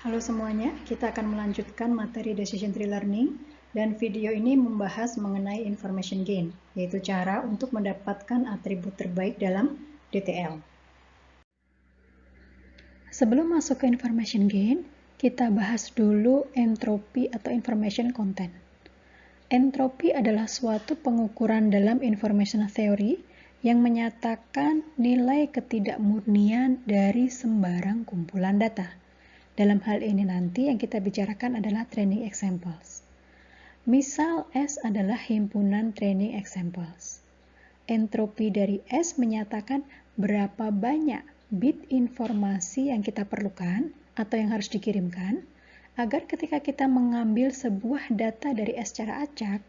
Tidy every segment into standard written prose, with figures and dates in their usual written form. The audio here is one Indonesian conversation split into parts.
Halo semuanya, kita akan melanjutkan materi Decision Tree Learning dan video ini membahas mengenai information gain, yaitu cara untuk mendapatkan atribut terbaik dalam DTL. Sebelum masuk ke information gain, kita bahas dulu entropi atau information content. Entropi adalah suatu pengukuran dalam information theory yang menyatakan nilai ketidakmurnian dari sembarang kumpulan data. Dalam hal ini nanti yang kita bicarakan adalah training examples. Misal S adalah himpunan training examples. Entropi dari S menyatakan berapa banyak bit informasi yang kita perlukan atau yang harus dikirimkan agar ketika kita mengambil sebuah data dari S secara acak,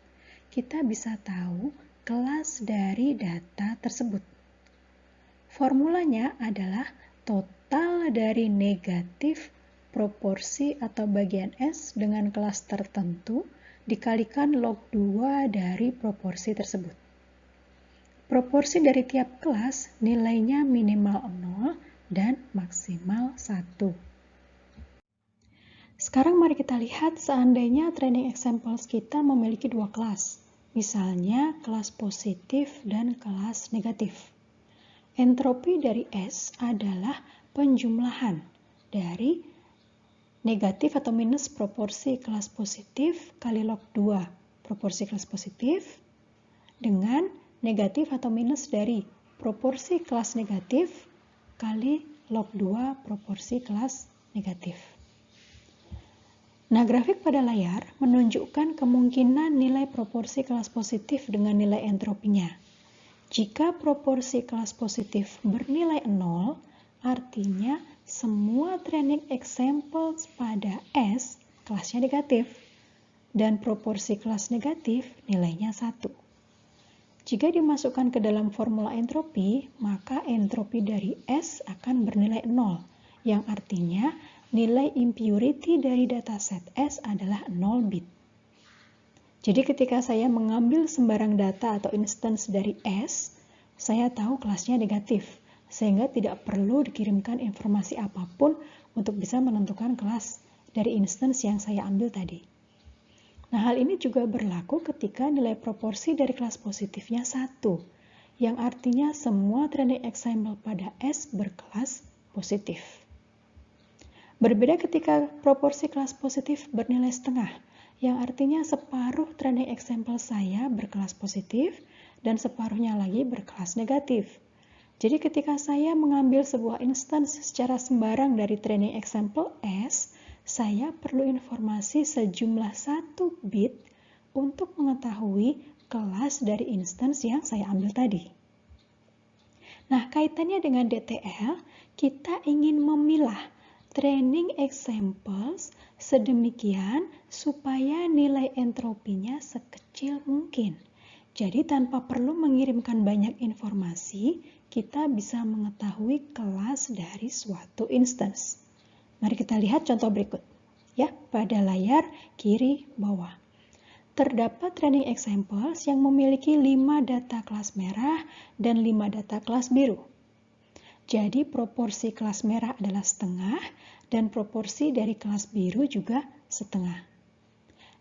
kita bisa tahu kelas dari data tersebut. Formulanya adalah total dari negatif proporsi atau bagian S dengan kelas tertentu dikalikan log 2 dari proporsi tersebut. Proporsi dari tiap kelas nilainya minimal 0 dan maksimal 1. Sekarang mari kita lihat seandainya training examples kita memiliki dua kelas, misalnya kelas positif dan kelas negatif. Entropi dari S adalah penjumlahan dari negatif atau minus proporsi kelas positif kali log 2 proporsi kelas positif dengan negatif atau minus dari proporsi kelas negatif kali log 2 proporsi kelas negatif. Nah, grafik pada layar menunjukkan kemungkinan nilai proporsi kelas positif dengan nilai entropinya. Jika proporsi kelas positif bernilai 0, artinya semua training examples pada S kelasnya negatif dan proporsi kelas negatif nilainya 1. Jika dimasukkan ke dalam formula entropi, maka entropi dari S akan bernilai 0, yang artinya nilai impurity dari dataset S adalah 0 bit. Jadi ketika saya mengambil sembarang data atau instance dari S, saya tahu kelasnya negatif, sehingga tidak perlu dikirimkan informasi apapun untuk bisa menentukan kelas dari instance yang saya ambil tadi. Nah, hal ini juga berlaku ketika nilai proporsi dari kelas positifnya 1, yang artinya semua training example pada S berkelas positif. Berbeda ketika proporsi kelas positif bernilai setengah, yang artinya separuh training example saya berkelas positif dan separuhnya lagi berkelas negatif. Jadi ketika saya mengambil sebuah instance secara sembarang dari training example S, saya perlu informasi sejumlah 1 bit untuk mengetahui kelas dari instance yang saya ambil tadi. Nah, kaitannya dengan DTL, kita ingin memilah training examples sedemikian supaya nilai entropinya sekecil mungkin. Jadi tanpa perlu mengirimkan banyak informasi, kita bisa mengetahui kelas dari suatu instance. Mari kita lihat contoh berikut. Ya, pada layar kiri bawah. Terdapat training examples yang memiliki 5 data kelas merah dan 5 data kelas biru. Jadi proporsi kelas merah adalah setengah dan proporsi dari kelas biru juga setengah.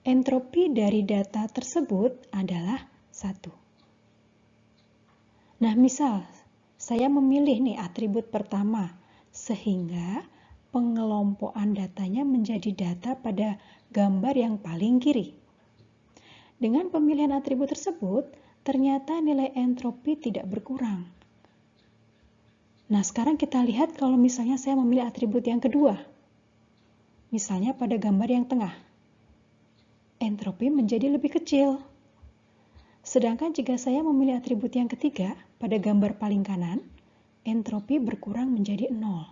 Entropi dari data tersebut adalah 1. Nah, misal saya memilih nih atribut pertama, sehingga pengelompokan datanya menjadi data pada gambar yang paling kiri. Dengan pemilihan atribut tersebut, ternyata nilai entropi tidak berkurang. Nah, sekarang kita lihat kalau misalnya saya memilih atribut yang kedua. Misalnya pada gambar yang tengah. Entropi menjadi lebih kecil. Sedangkan jika saya memilih atribut yang ketiga pada gambar paling kanan, entropi berkurang menjadi 0.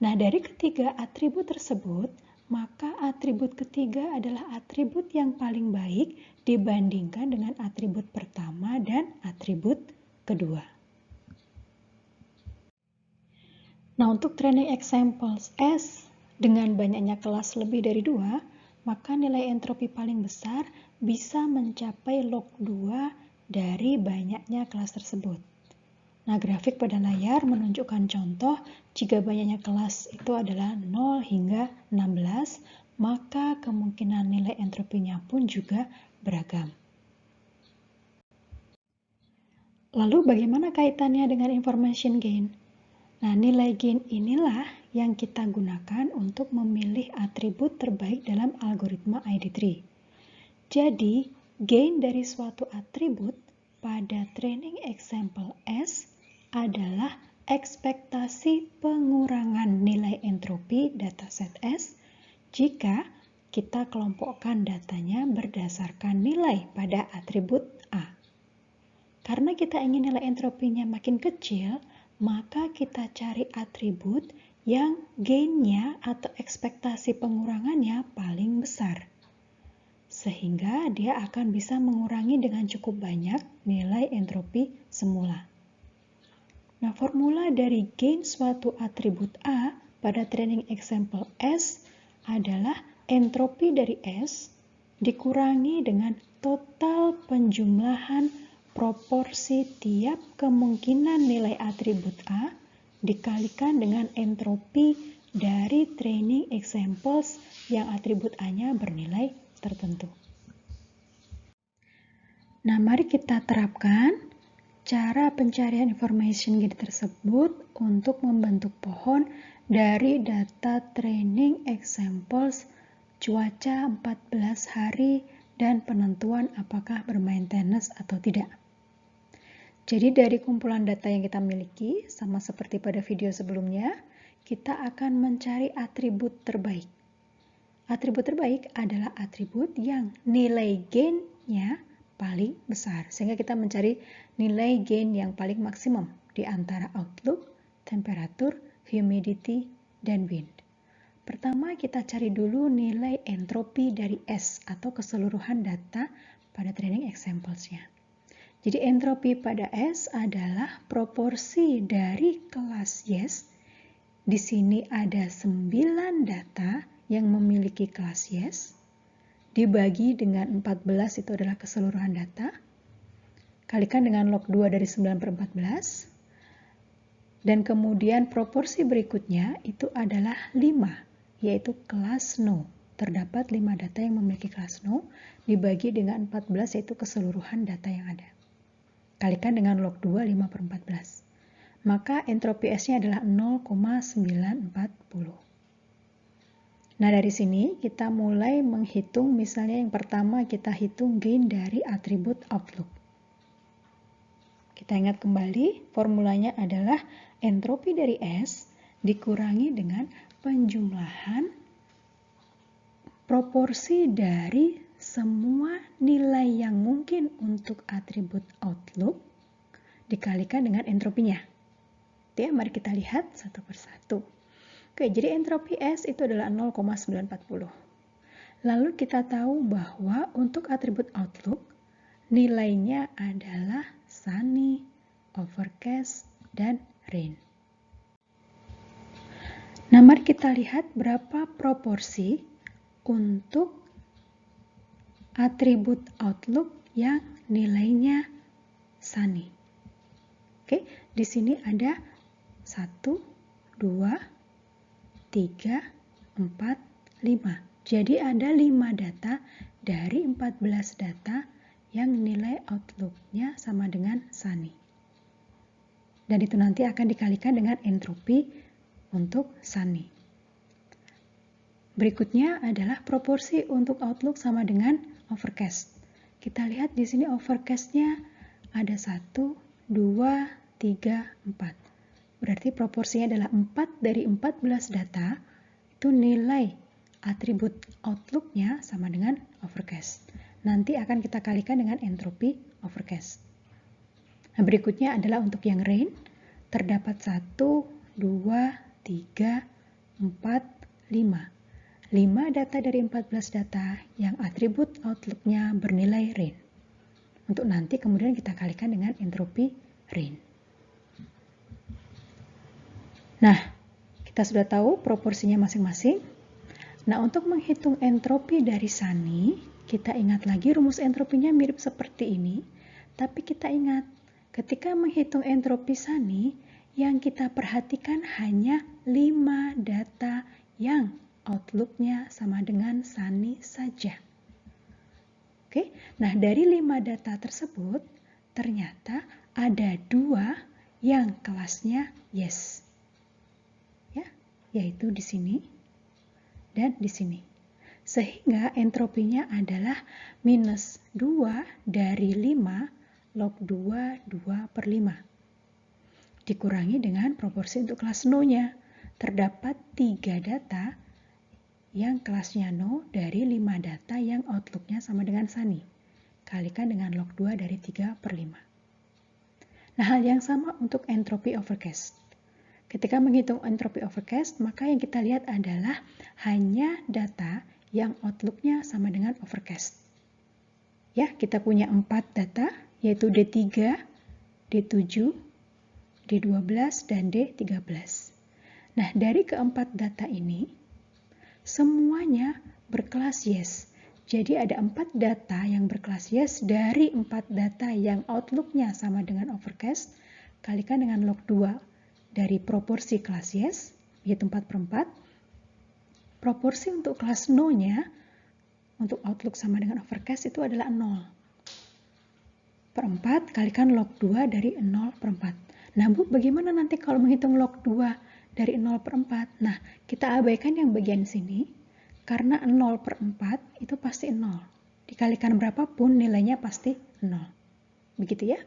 Nah, dari ketiga atribut tersebut, maka atribut ketiga adalah atribut yang paling baik dibandingkan dengan atribut pertama dan atribut kedua. Nah, untuk training examples S dengan banyaknya kelas lebih dari 2, maka nilai entropi paling besar bisa mencapai log 2 dari banyaknya kelas tersebut. Nah, grafik pada layar menunjukkan contoh jika banyaknya kelas itu adalah 0 hingga 16, maka kemungkinan nilai entropinya pun juga beragam. Lalu bagaimana kaitannya dengan information gain? Nah, nilai gain inilah yang kita gunakan untuk memilih atribut terbaik dalam algoritma ID3. Jadi, gain dari suatu atribut pada training example S adalah ekspektasi pengurangan nilai entropi dataset S jika kita kelompokkan datanya berdasarkan nilai pada atribut A. Karena kita ingin nilai entropinya makin kecil, maka kita cari atribut yang gain-nya atau ekspektasi pengurangannya paling besar. Sehingga dia akan bisa mengurangi dengan cukup banyak nilai entropi semula. Nah, formula dari gain suatu atribut A pada training example S adalah entropi dari S dikurangi dengan total penjumlahan proporsi tiap kemungkinan nilai atribut A dikalikan dengan entropi dari training examples yang atribut A-nya bernilai tertentu. Nah, mari kita terapkan cara pencarian information gain tersebut untuk membentuk pohon dari data training examples cuaca 14 hari dan penentuan apakah bermaintenance atau tidak. Jadi dari kumpulan data yang kita miliki, sama seperti pada video sebelumnya, kita akan mencari atribut terbaik. Atribut terbaik adalah atribut yang nilai gain-nya paling besar. Sehingga kita mencari nilai gain yang paling maksimum di antara outlook, temperatur, humidity, dan wind. Pertama, kita cari dulu nilai entropi dari S atau keseluruhan data pada training examples-nya. Jadi entropi pada S adalah proporsi dari kelas yes. Di sini ada 9 data yang memiliki kelas yes. Dibagi dengan 14 itu adalah keseluruhan data. Kalikan dengan log 2 dari 9 per 14. Dan kemudian proporsi berikutnya itu adalah 5, yaitu kelas no. Terdapat 5 data yang memiliki kelas no, dibagi dengan 14 yaitu keseluruhan data yang ada. Kalikan dengan log 2, 5 per 14. Maka entropi S-nya adalah 0,940. Nah, dari sini kita mulai menghitung, misalnya yang pertama kita hitung gain dari atribut outlook. Kita ingat kembali, formulanya adalah entropi dari S dikurangi dengan penjumlahan proporsi dari semua nilai yang mungkin untuk atribut outlook dikalikan dengan entropinya. Oke, mari kita lihat satu persatu. Oke, jadi entropi S itu adalah 0,940. Lalu kita tahu bahwa untuk atribut outlook nilainya adalah sunny, overcast, dan rain. Nah, mari kita lihat berapa proporsi untuk atribut outlook yang nilainya sunny. Oke, di sini ada 1, 2, 3, 4, 5. Jadi ada 5 data dari 14 data yang nilai outlook-nya sama dengan sunny. Dan itu nanti akan dikalikan dengan entropi untuk sunny. Berikutnya adalah proporsi untuk outlook sama dengan overcast. Kita lihat di sini overcast-nya ada 1, 2, 3, 4. Berarti proporsinya adalah 4 dari 14 data, itu nilai atribut outlook-nya sama dengan overcast. Nanti akan kita kalikan dengan entropi overcast. Nah, berikutnya adalah untuk yang rain, terdapat 1, 2, 3, 4, 5. 5 data dari 14 data yang atribut outlook-nya bernilai rain. Untuk nanti kemudian kita kalikan dengan entropi rain. Nah, kita sudah tahu proporsinya masing-masing. Nah, untuk menghitung entropi dari sunny, kita ingat lagi rumus entropinya mirip seperti ini. Tapi kita ingat, ketika menghitung entropi Sunny, yang kita perhatikan hanya 5 data yang outlook-nya sama dengan Sunny saja. Oke, nah dari 5 data tersebut, ternyata ada 2 yang kelasnya yes. Ya, yaitu di sini dan di sini. Sehingga entropinya adalah minus 2 dari 5 log 2, 2 per 5. Dikurangi dengan proporsi untuk kelas no-nya. Terdapat 3 data yang kelasnya no dari 5 data yang outlook-nya sama dengan Sunny. Kalikan dengan log 2 dari 3 per 5. Nah, hal yang sama untuk entropi overcast. Ketika menghitung entropi overcast, maka yang kita lihat adalah hanya data yang outlook-nya sama dengan overcast. Ya, kita punya 4 data, yaitu D3, D7, D12, dan D13. Nah, dari keempat data ini, semuanya berkelas yes. Jadi ada 4 data yang berkelas yes dari 4 data yang outlook-nya sama dengan overcast, kalikan dengan log 2 dari proporsi kelas yes, yaitu 4 per 4. Proporsi untuk kelas no-nya, untuk outlook sama dengan overcast itu adalah 0. Per 4 kalikan log 2 dari 0 per 4. Nah, Bu, bagaimana nanti kalau menghitung log 2 dari 0 per 4? Nah, kita abaikan yang bagian sini, karena 0 per 4 itu pasti 0. Dikalikan berapapun nilainya pasti 0. Begitu ya.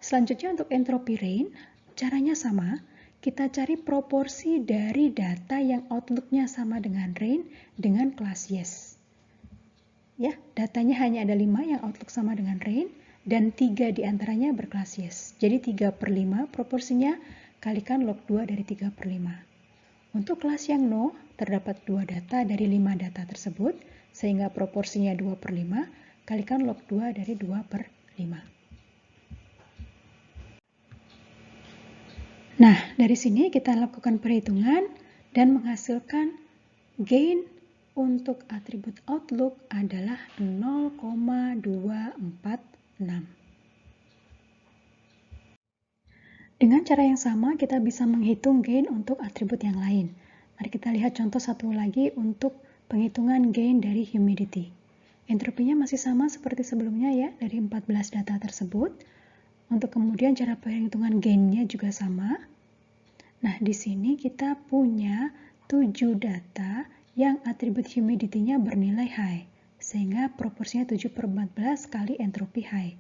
Selanjutnya untuk entropi rain, caranya sama. Kita cari proporsi dari data yang outlook-nya sama dengan rain dengan kelas yes. Ya, datanya hanya ada 5 yang outlook sama dengan rain, dan 3 diantaranya berkelas yes. Jadi 3 per 5 proporsinya kalikan log 2 dari 3 per 5. Untuk kelas yang no, terdapat 2 data dari 5 data tersebut, sehingga proporsinya 2 per 5, kalikan log 2 dari 2 per 5. Nah, dari sini kita lakukan perhitungan dan menghasilkan gain untuk atribut outlook adalah 0,246. Dengan cara yang sama, kita bisa menghitung gain untuk atribut yang lain. Mari kita lihat contoh satu lagi untuk penghitungan gain dari humidity. Entropinya masih sama seperti sebelumnya ya, dari 14 data tersebut. Untuk kemudian cara perhitungan gain-nya juga sama. Nah, di sini kita punya 7 data yang atribut humidity-nya bernilai high, sehingga proporsinya 7 per 14 kali entropi high.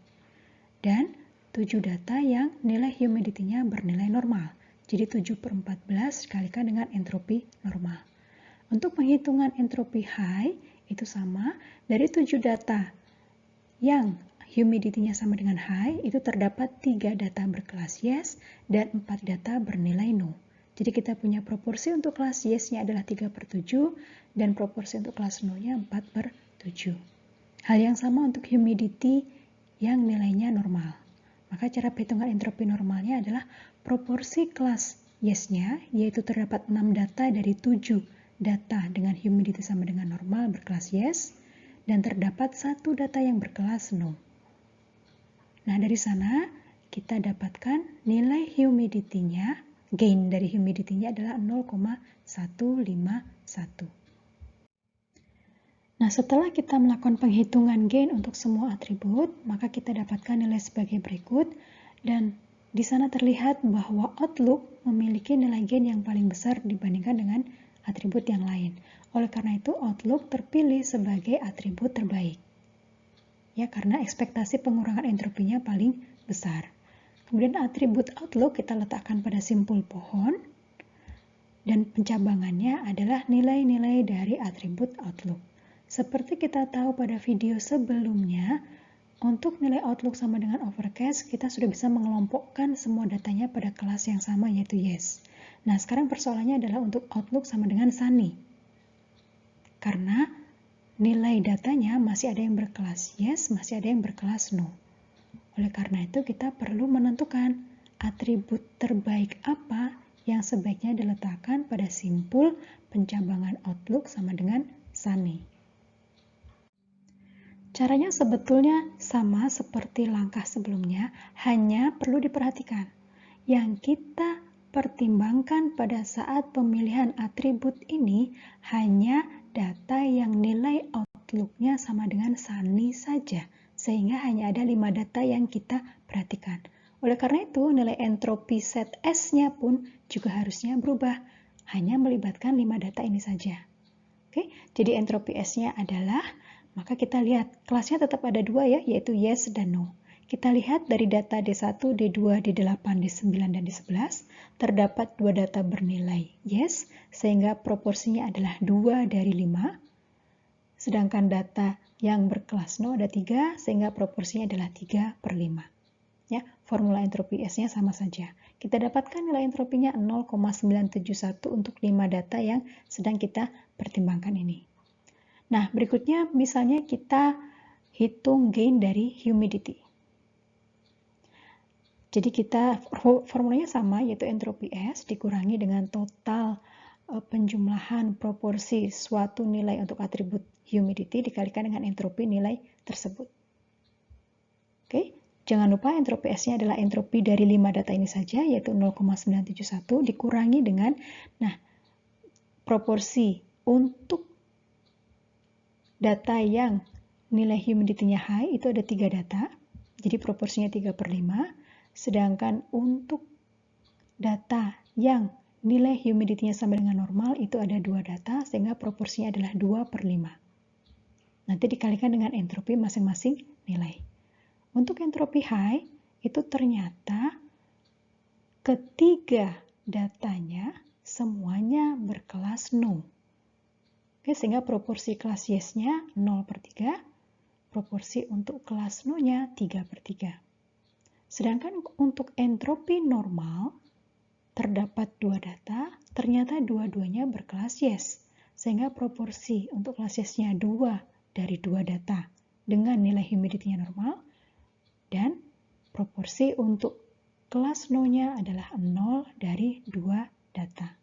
Dan 7 data yang nilai humidity-nya bernilai normal. Jadi 7 per 14 dikalikan dengan entropi normal. Untuk penghitungan entropi high, itu sama. Dari 7 data yang humidity-nya sama dengan high, itu terdapat 3 data berkelas yes dan 4 data bernilai no. Jadi kita punya proporsi untuk kelas yes-nya adalah 3 per 7 dan proporsi untuk kelas no-nya 4 per 7. Hal yang sama untuk humidity yang nilainya normal. Maka cara perhitungan entropi normalnya adalah proporsi kelas yes-nya, yaitu terdapat 6 data dari 7 data dengan humidity sama dengan normal berkelas yes, dan terdapat 1 data yang berkelas no. Nah, dari sana kita dapatkan nilai humidity-nya, gain dari humidity-nya adalah 0,151. Nah, setelah kita melakukan penghitungan gain untuk semua atribut, maka kita dapatkan nilai sebagai berikut, dan di sana terlihat bahwa outlook memiliki nilai gain yang paling besar dibandingkan dengan atribut yang lain. Oleh karena itu, outlook terpilih sebagai atribut terbaik. Ya, karena ekspektasi pengurangan entropinya paling besar. Kemudian atribut outlook kita letakkan pada simpul pohon, dan pencabangannya adalah nilai-nilai dari atribut outlook. Seperti kita tahu pada video sebelumnya, untuk nilai outlook sama dengan overcast, kita sudah bisa mengelompokkan semua datanya pada kelas yang sama, yaitu yes. Nah, sekarang persoalannya adalah untuk outlook sama dengan Sunny. Karena nilai datanya masih ada yang berkelas yes, masih ada yang berkelas no. Oleh karena itu, kita perlu menentukan atribut terbaik apa yang sebaiknya diletakkan pada simpul pencabangan outlook sama dengan Sunny. Caranya sebetulnya sama seperti langkah sebelumnya, hanya perlu diperhatikan. Yang kita pertimbangkan pada saat pemilihan atribut ini hanya data yang nilai outlook-nya sama dengan Sunny saja, sehingga hanya ada 5 data yang kita perhatikan. Oleh karena itu, nilai entropi set S-nya pun juga harusnya berubah, hanya melibatkan 5 data ini saja. Oke, jadi entropi S-nya adalah, maka kita lihat kelasnya tetap ada 2 ya, yaitu yes dan no. Kita lihat dari data D1, D2, D8, D9, dan D11, terdapat 2 data bernilai yes, sehingga proporsinya adalah 2 dari 5. Sedangkan data yang berkelas no ada 3, sehingga proporsinya adalah 3/5. Ya, formula entropi S-nya sama saja. Kita dapatkan nilai entropinya 0,971 untuk 5 data yang sedang kita pertimbangkan ini. Nah, berikutnya misalnya kita hitung gain dari humidity. Jadi kita formulanya sama, yaitu entropi S dikurangi dengan total penjumlahan proporsi suatu nilai untuk atribut humidity dikalikan dengan entropi nilai tersebut. Oke, jangan lupa entropi S-nya adalah entropi dari 5 data ini saja, yaitu 0,971 dikurangi dengan, proporsi untuk data yang nilai humidity-nya high itu ada 3 data, jadi proporsinya 3/5, sedangkan untuk data yang nilai humidity-nya sama dengan normal itu ada 2 data, sehingga proporsinya adalah 2/5. Nanti dikalikan dengan entropi masing-masing nilai. Untuk entropi high, itu ternyata ketiga datanya semuanya berkelas no. Oke, sehingga proporsi kelas yes-nya 0/3, proporsi untuk kelas no-nya 3/3. Sedangkan untuk entropi normal, terdapat 2 data, ternyata dua-duanya berkelas yes, sehingga proporsi untuk kelas yes-nya 2 dari 2 data dengan nilai humidity-nya normal, dan proporsi untuk kelas no-nya adalah 0 dari 2 data.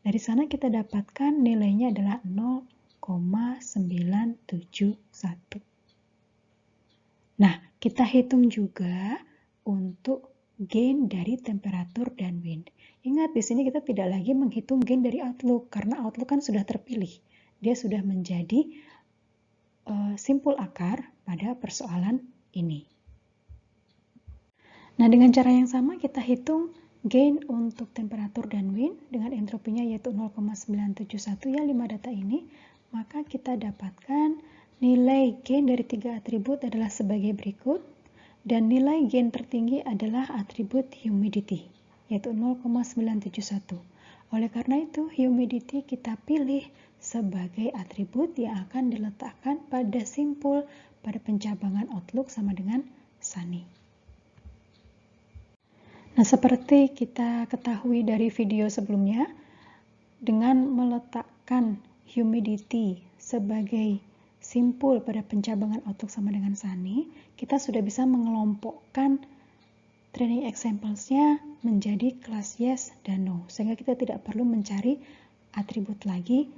Dari sana kita dapatkan nilainya adalah 0,971. Nah, kita hitung juga untuk gain dari temperatur dan wind. Ingat, di sini kita tidak lagi menghitung gain dari outlook, karena outlook kan sudah terpilih. Dia sudah menjadi simpul akar pada persoalan ini. Nah, dengan cara yang sama kita hitung gain untuk temperatur dan wind dengan entropinya yaitu 0,971 ya, 5 data ini, maka kita dapatkan nilai gain dari 3 atribut adalah sebagai berikut, dan nilai gain tertinggi adalah atribut humidity yaitu 0,971. Oleh karena itu, humidity kita pilih sebagai atribut yang akan diletakkan pada simpul pada pencabangan outlook sama dengan Sunny. Nah, seperti kita ketahui dari video sebelumnya, dengan meletakkan humidity sebagai simpul pada pencabangan outlook sama dengan Sunny, kita sudah bisa mengelompokkan training examples-nya menjadi kelas yes dan no, sehingga kita tidak perlu mencari atribut lagi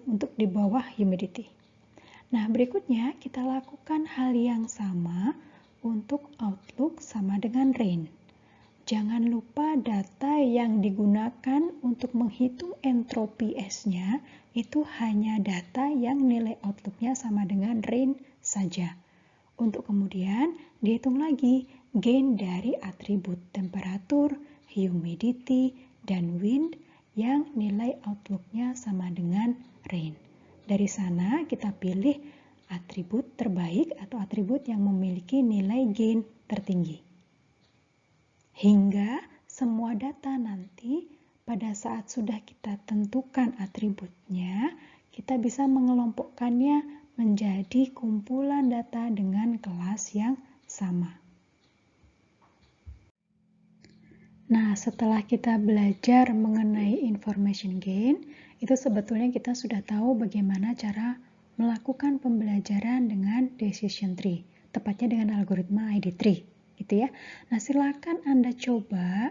untuk di bawah humidity. Nah, berikutnya kita lakukan hal yang sama untuk outlook sama dengan rain. Jangan lupa data yang digunakan untuk menghitung entropi S-nya itu hanya data yang nilai outlook-nya sama dengan rain saja. Untuk kemudian dihitung lagi gain dari atribut temperatur, humidity, dan wind yang nilai outlook-nya sama dengan rain. Dari sana kita pilih atribut terbaik atau atribut yang memiliki nilai gain tertinggi. Hingga semua data nanti pada saat sudah kita tentukan atributnya, kita bisa mengelompokkannya menjadi kumpulan data dengan kelas yang sama. Nah, setelah kita belajar mengenai information gain, itu sebetulnya kita sudah tahu bagaimana cara melakukan pembelajaran dengan decision tree, tepatnya dengan algoritma ID3. Gitu ya. Nah, silakan Anda coba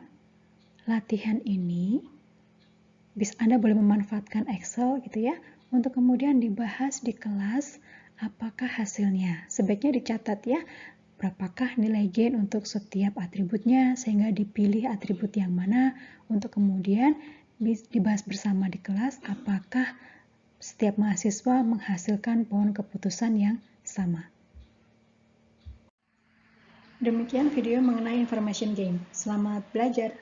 latihan ini. Anda boleh memanfaatkan Excel gitu ya, untuk kemudian dibahas di kelas apakah hasilnya. Sebaiknya dicatat ya, berapakah nilai gain untuk setiap atributnya, sehingga dipilih atribut yang mana untuk kemudian dibahas bersama di kelas apakah setiap mahasiswa menghasilkan pohon keputusan yang sama. Demikian video mengenai information gain. Selamat belajar!